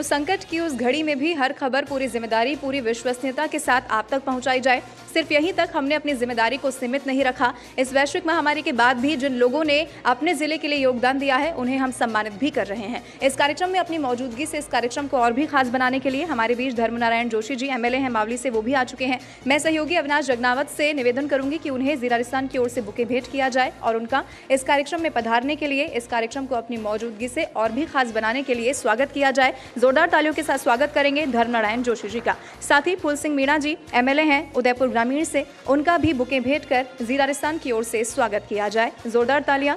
संकट की उस घड़ी में भी हर खबर पूरी जिम्मेदारी, पूरी विश्वसनीयता के साथ आप तक पहुंचाई जाए। सिर्फ यहीं तक हमने अपनी जिम्मेदारी को सीमित नहीं रखा। इस वैश्विक महामारी के बाद भी जिन लोगों ने अपने जिले के लिए योगदान दिया है, उन्हें हम सम्मानित भी कर रहे हैं। इस कार्यक्रम में अपनी मौजूदगी से इस कार्यक्रम को और भी खास बनाने के लिए हमारे बीच धर्मनारायण जोशी जी एमएलए हैं मावली से, वो भी आ चुके हैं। मैं सहयोगी अविनाश जगनावत से निवेदन करूंगी कि उन्हें जीरारिस्तान की ओर से बुके भेंट किया जाए और उनका इस कार्यक्रम में पधारने के लिए, इस कार्यक्रम को अपनी मौजूदगी से और भी खास बनाने के लिए स्वागत किया जाए। जोरदार तालियों के साथ स्वागत करेंगे धर्मनारायण जोशी जी का। साथ ही फूल सिंह मीणा जी एमएलए हैं उदयपुर ग्रामीण से, उनका भी बुके भेंट कर जीरारिस्तान की ओर से स्वागत किया जाए। जोरदार तालियां।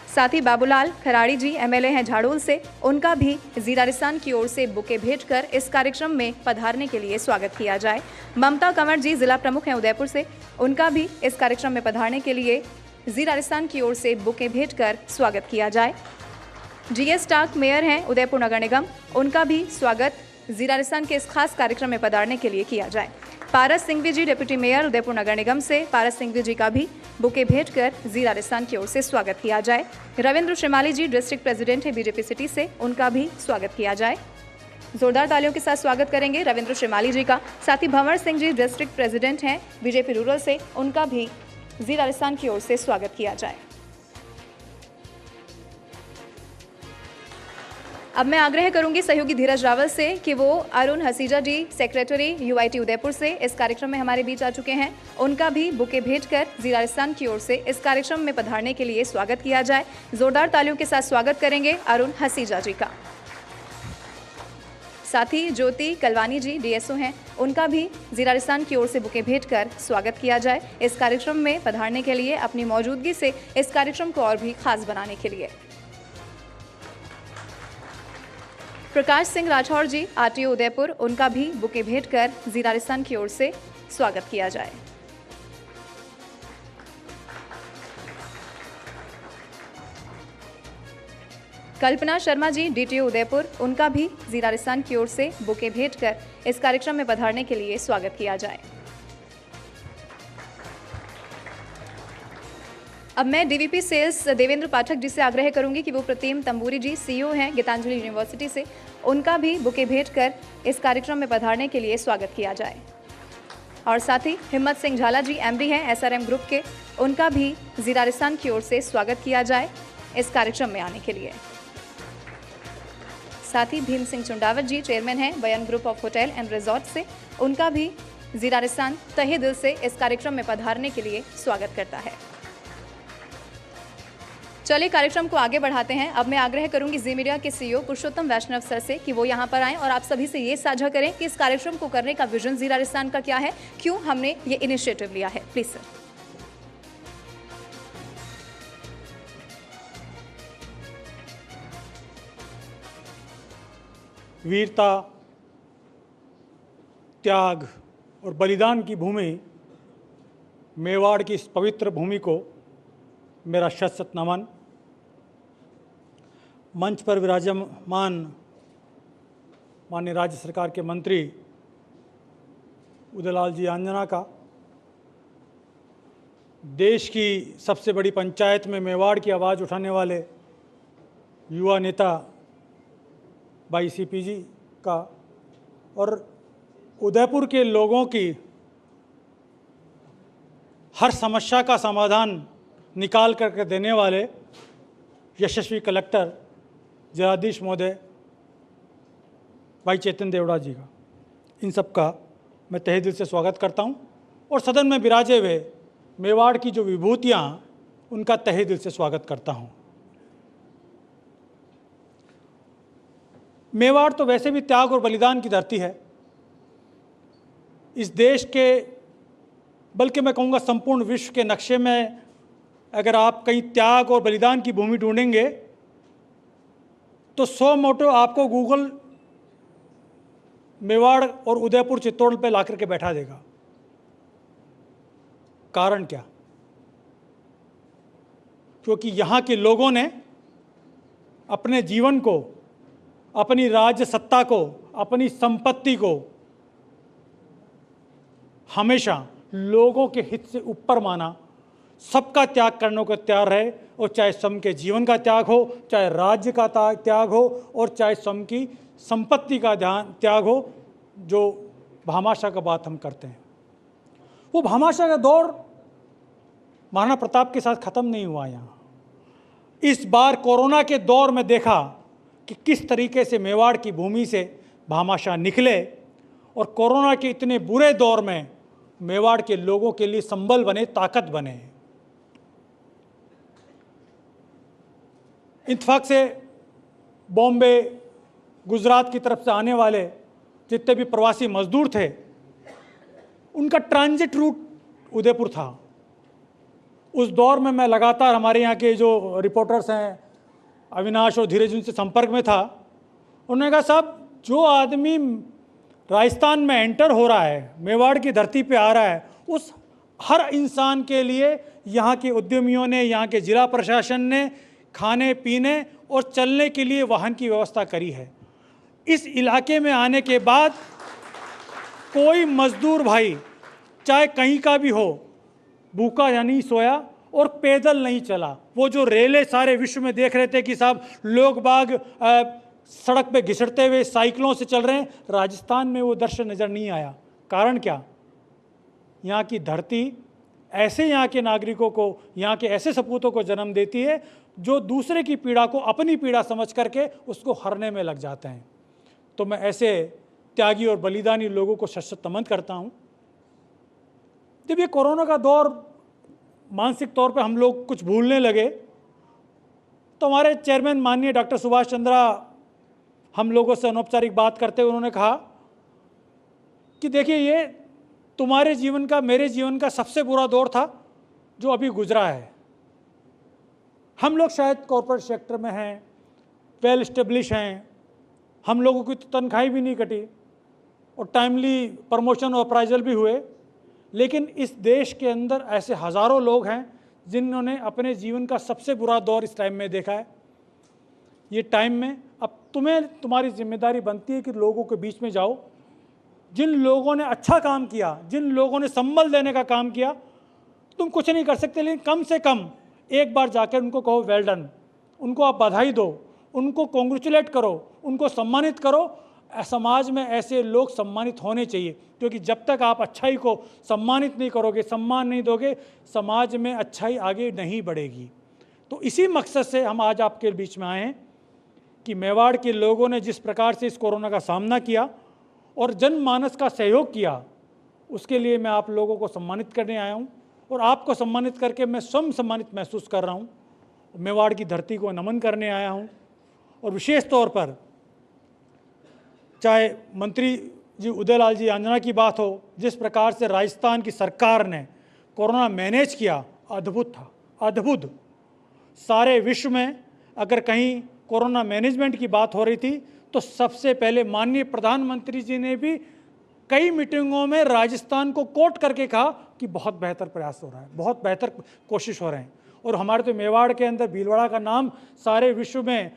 साथ ही बाबूलाल खराड़ी जी एमएलए हैं झाड़ोल से, उनका भी जीरारिस्तान की ओर से बुके भेंट कर इस कार्यक्रम में पधारने के लिए स्वागत किया जाए। ममता कंवर जी जिला प्रमुख हैं उदयपुर से, उनका भी इस कार्यक्रम में पधारने के लिए जीरारिस्तान की ओर से बुके भेंट कर स्वागत किया जाए। जीएस टाक मेयर हैं उदयपुर नगर निगम, उनका भी स्वागत जीरारिस्तान के इस खास कार्यक्रम में पधारने के लिए किया जाए। पारस सिंघवी जी डिप्टी मेयर उदयपुर नगर निगम से, पारस सिंघवी जी का भी बुके भेंट कर जीरारिस्तान की ओर से स्वागत किया जाए। रविंद्र श्रीमाली जी डिस्ट्रिक्ट प्रेसिडेंट हैं बीजेपी सिटी से, उनका भी स्वागत किया जाए। जोरदार तालियों के साथ स्वागत करेंगे रविंद्र श्रीमाली जी का। साथ ही भंवर सिंह जी डिस्ट्रिक्ट प्रेसिडेंट हैं बीजेपी रूरल से, उनका भी जीरारिस्तान की ओर से स्वागत किया जाए। अब मैं आग्रह करूंगी सहयोगी धीरज रावल से कि वो अरुण हसीजा जी सेक्रेटरी यूआईटी उदयपुर से इस कार्यक्रम में हमारे बीच आ चुके हैं, उनका भी बुके भेंट कर जीरारिस्तान की ओर से इस कार्यक्रम में पधारने के लिए स्वागत किया जाए। जोरदार तालियों के साथ स्वागत करेंगे अरुण हसीजा जी का। साथ ही ज्योति कलवानी जी डीएसओ हैं, उनका भी जीरारिस्तान की ओर से बुके भेंट कर स्वागत किया जाए इस कार्यक्रम में पधारने के लिए, अपनी मौजूदगी से इस कार्यक्रम को और भी खास बनाने के लिए। प्रकाश सिंह राठौर जी आरटीओ उदयपुर, उनका भी बुके भेंट कर जीरारिस्तान की ओर से स्वागत किया जाए। कल्पना शर्मा जी डीटीओ उदयपुर, उनका भी जीरारिस्तान की ओर से बुके भेंट कर इस कार्यक्रम में पधारने के लिए स्वागत किया जाए। अब मैं डीवीपी सेल्स देवेंद्र पाठक जी से आग्रह करूंगी कि वो प्रतिम तंबूरी जी सीईओ हैं गीतांजलि यूनिवर्सिटी से, उनका भी बुके भेंट कर इस कार्यक्रम में पधारने के लिए स्वागत किया जाए। और साथ ही हिम्मत सिंह झाला जी एमडी हैं एसआरएम ग्रुप के, उनका भी जीरारिस्तान की ओर से स्वागत किया जाए इस कार्यक्रम में आने के लिए। साथ ही भीम सिंह चुंडावत जी चेयरमैन हैं बयान group of hotel and resort से, उनका भी जीरारिस्तान तहे दिल से इस कार्यक्रम में पधारने के लिए स्वागत करता है। चलिए कार्यक्रम को आगे बढ़ाते हैं। अब मैं आग्रह करूंगी जी मीडिया के सीईओ पुरुषोत्तम वैष्णव सर से कि वो यहाँ पर आएं और आप सभी से ये साझा करें कि इस कार्यक्रम को करने का विजन जीरारिस्तान का क्या है, क्यों हमने ये इनिशिएटिव लिया है। Please sir. वीरता, त्याग और बलिदान की भूमि मेवाड़ की इस पवित्र भूमि को मेरा शत शत नमन। मंच पर विराजमान माननीय राज्य सरकार के मंत्री उदयलाल जी आंजना का, देश की सबसे बड़ी पंचायत में मेवाड़ की आवाज़ उठाने वाले युवा नेता भाई सीपी जी का, और उदयपुर के लोगों की हर समस्या का समाधान निकाल करके देने वाले यशस्वी कलेक्टर जिलाधीश महोदय भाई चेतन देवड़ा जी का, इन सब का मैं तहे दिल से स्वागत करता हूं और सदन में विराजे हुए मेवाड़ की जो विभूतियां, उनका तहे दिल से स्वागत करता हूं। मेवाड़ तो वैसे भी त्याग और बलिदान की धरती है। इस देश के, बल्कि मैं कहूँगा संपूर्ण विश्व के नक्शे में अगर आप कहीं त्याग और बलिदान की भूमि ढूंढेंगे तो 100 मोटो आपको गूगल मेवाड़ और उदयपुर चित्तौड़ पे ला करके बैठा देगा। कारण क्या? क्योंकि यहाँ के लोगों ने अपने जीवन को, अपनी राज्य सत्ता को, अपनी संपत्ति को हमेशा लोगों के हित से ऊपर माना, सबका त्याग करने को तैयार रहे, और चाहे स्वयं के जीवन का त्याग हो, चाहे राज्य का त्याग हो, और चाहे स्वयं की संपत्ति का त्याग हो, जो भामाशाह का बात हम करते हैं। वो भामाशाह का दौर महाराणा प्रताप के साथ ख़त्म नहीं हुआ। यहाँ इस बार कोरोना के दौर में देखा कि किस तरीके से मेवाड़ की भूमि से भामाशाह निकले, और कोरोना के इतने बुरे दौर में मेवाड़ के लोगों के लिए संबल बने, ताकत बने। इत्तेफाक से बॉम्बे, गुजरात की तरफ से आने वाले जितने भी प्रवासी मजदूर थे, उनका ट्रांजिट रूट उदयपुर था। उस दौर में मैं लगातार हमारे यहाँ के जो रिपोर्टर्स हैं, अविनाश और धीरज, उनसे संपर्क में था। उन्होंने कहा, साहब जो आदमी राजस्थान में एंटर हो रहा है, मेवाड़ की धरती पे आ रहा है, उस हर इंसान के लिए यहाँ के उद्यमियों ने, यहाँ के जिला प्रशासन ने खाने पीने और चलने के लिए वाहन की व्यवस्था करी है। इस इलाके में आने के बाद कोई मजदूर भाई चाहे कहीं का भी हो, भूखा या नहीं सोया और पैदल नहीं चला। वो जो रेले सारे विश्व में देख रहे थे कि साहब लोग बाग सड़क पे घिसटते हुए साइकिलों से चल रहे हैं, राजस्थान में वो दृश्य नज़र नहीं आया। कारण क्या? यहाँ की धरती ऐसे यहाँ के नागरिकों को, यहाँ के ऐसे सपूतों को जन्म देती है जो दूसरे की पीड़ा को अपनी पीड़ा समझ करके उसको हरने में लग जाते हैं। तो मैं ऐसे त्यागी और बलिदानी लोगों को शत नमन करता हूँ। जब ये कोरोना का दौर मानसिक तौर पे हम लोग कुछ भूलने लगे, तो हमारे चेयरमैन माननीय डॉक्टर सुभाष चंद्रा हम लोगों से अनौपचारिक बात करते हुए उन्होंने कहा कि देखिए, ये तुम्हारे जीवन का, मेरे जीवन का सबसे बुरा दौर था जो अभी गुजरा है। हम लोग शायद कॉर्पोरेट सेक्टर में हैं, वेल एस्टेब्लिश हैं, हम लोगों की तो तनख्वाही भी नहीं कटी और टाइमली प्रमोशन और अप्राइजल भी हुए, लेकिन इस देश के अंदर ऐसे हज़ारों लोग हैं जिन्होंने अपने जीवन का सबसे बुरा दौर इस टाइम में देखा है। ये टाइम में अब तुम्हारी जिम्मेदारी बनती है कि लोगों के बीच में जाओ। जिन लोगों ने अच्छा काम किया, जिन लोगों ने संबल देने का काम किया, तुम कुछ नहीं कर सकते, लेकिन कम से कम एक बार जाकर उनको कहो वेल डन, उनको आप बधाई दो, उनको कॉन्ग्रेचुलेट करो, उनको सम्मानित करो। समाज में ऐसे लोग सम्मानित होने चाहिए, क्योंकि जब तक आप अच्छाई को सम्मानित नहीं करोगे, सम्मान नहीं दोगे, समाज में अच्छाई आगे नहीं बढ़ेगी। तो इसी मकसद से हम आज आपके बीच में आए हैं कि मेवाड़ के लोगों ने जिस प्रकार से इस कोरोना का सामना किया और जनमानस का सहयोग किया, उसके लिए मैं आप लोगों को सम्मानित करने आया हूँ। और आपको सम्मानित करके मैं स्वयं सम्मानित महसूस कर रहा हूँ। मेवाड़ की धरती को नमन करने आया हूँ। और विशेष तौर पर चाहे मंत्री जी उदयलाल जी आंजना की बात हो, जिस प्रकार से राजस्थान की सरकार ने कोरोना मैनेज किया, अद्भुत था, अद्भुत। सारे विश्व में अगर कहीं कोरोना मैनेजमेंट की बात हो रही थी तो सबसे पहले माननीय प्रधानमंत्री जी ने भी कई मीटिंगों में राजस्थान को कोट करके कहा कि बहुत बेहतर प्रयास हो रहा है, बहुत बेहतर कोशिश हो रहे हैं। और हमारे तो मेवाड़ के अंदर भीलवाड़ा का नाम सारे विश्व में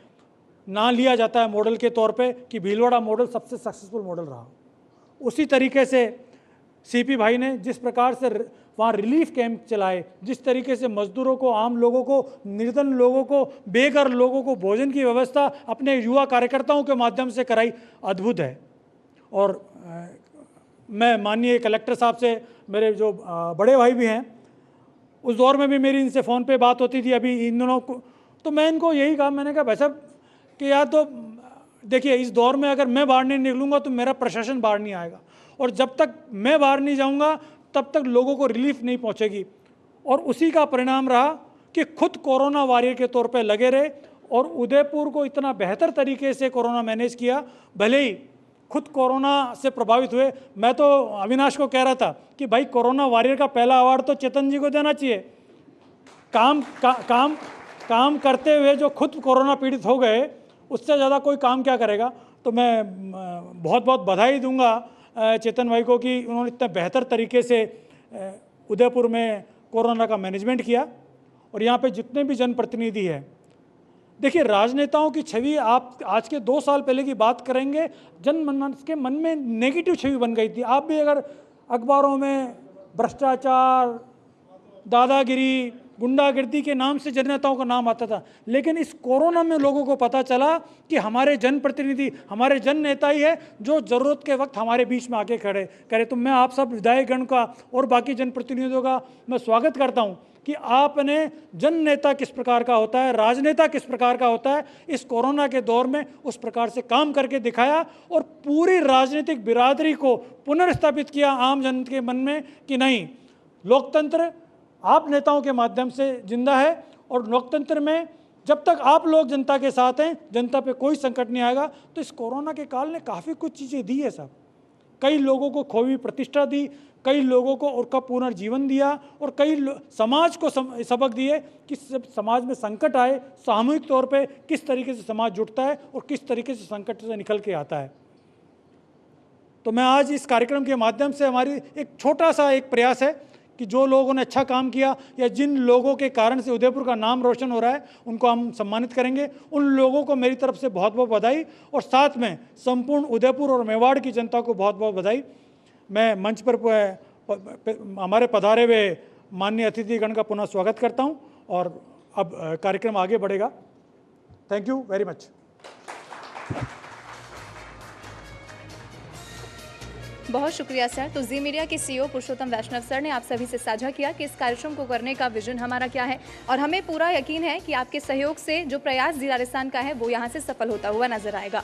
ना लिया जाता है मॉडल के तौर पे कि भीलवाड़ा मॉडल सबसे सक्सेसफुल मॉडल रहा। उसी तरीके से सीपी भाई ने जिस प्रकार से वहाँ रिलीफ कैंप चलाए, जिस तरीके से मजदूरों को, आम लोगों को, निर्धन लोगों को, बेघर लोगों को भोजन की व्यवस्था अपने युवा कार्यकर्ताओं के माध्यम से कराई, अद्भुत है। और मैं माननीय कलेक्टर साहब से, मेरे जो बड़े भाई भी हैं, उस दौर में भी मेरी इनसे फ़ोन पे बात होती थी अभी इन दिनों को, तो मैं इनको यही कहा, मैंने कहा भाई साहब कि यार तो देखिए, इस दौर में अगर मैं बाहर नहीं निकलूँगा तो मेरा प्रशासन बाहर नहीं आएगा, और जब तक मैं बाहर नहीं जाऊँगा तब तक लोगों को रिलीफ नहीं पहुँचेगी। और उसी का परिणाम रहा कि खुद कोरोना वॉरियर के तौर पे लगे रहे और उदयपुर को इतना बेहतर तरीके से कोरोना मैनेज किया। भले ही खुद कोरोना से प्रभावित हुए, मैं तो अविनाश को कह रहा था कि भाई कोरोना वॉरियर का पहला अवार्ड तो चेतन जी को देना चाहिए। काम करते हुए जो खुद कोरोना पीड़ित हो गए, उससे ज़्यादा कोई काम क्या करेगा। तो मैं बहुत बहुत बधाई दूंगा चेतन भाई को कि उन्होंने इतने बेहतर तरीके से उदयपुर में कोरोना का मैनेजमेंट किया। और यहाँ पे जितने भी जनप्रतिनिधि हैं, देखिए राजनेताओं की छवि आप आज के 2 साल पहले की बात करेंगे, जनमानस के मन में नेगेटिव छवि बन गई थी। आप भी अगर अखबारों में भ्रष्टाचार, दादागिरी, गुंडागर्दी के नाम से जननेताओं का नाम आता था, लेकिन इस कोरोना में लोगों को पता चला कि हमारे जनप्रतिनिधि, हमारे जन नेता ही है जो ज़रूरत के वक्त हमारे बीच में आके खड़े करे। तो मैं आप सब विधायकगण का और बाकी जनप्रतिनिधियों का मैं स्वागत करता हूँ कि आपने जन नेता किस प्रकार का होता है, राजनेता किस प्रकार का होता है, इस कोरोना के दौर में उस प्रकार से काम करके दिखाया और पूरी राजनीतिक बिरादरी को पुनर्स्थापित किया आम जन के मन में कि नहीं, लोकतंत्र आप नेताओं के माध्यम से जिंदा है और लोकतंत्र में जब तक आप लोग जनता के साथ हैं, जनता पे कोई संकट नहीं आएगा। तो इस कोरोना के काल ने काफ़ी कुछ चीज़ें दी है साहब, कई लोगों को खोई हुई प्रतिष्ठा दी, कई लोगों को उनका पुनर्जीवन दिया और कई समाज को सबक दिए कि समाज में संकट आए सामूहिक तौर पे किस तरीके से समाज जुटता है और किस तरीके से संकट से निकल के आता है। तो मैं आज इस कार्यक्रम के माध्यम से हमारी एक छोटा सा एक प्रयास है कि जो लोगों ने अच्छा काम किया या जिन लोगों के कारण से उदयपुर का नाम रोशन हो रहा है उनको हम सम्मानित करेंगे। उन लोगों को मेरी तरफ से बहुत बहुत बधाई और साथ में संपूर्ण उदयपुर और मेवाड़ की जनता को बहुत बहुत बधाई। मैं मंच पर हमारे पधारे हुए माननीय अतिथिगण का पुनः स्वागत करता हूं और अब कार्यक्रम आगे बढ़ेगा। Thank you very much. बहुत शुक्रिया सर। तो जी मीडिया के सीईओ पुरुषोत्तम वैष्णव सर ने आप सभी से साझा किया कि इस कार्यक्रम को करने का विजन हमारा क्या है और हमें पूरा यकीन है कि आपके सहयोग से जो प्रयास जिला राजस्थान का है वो यहाँ से सफल होता हुआ नजर आएगा।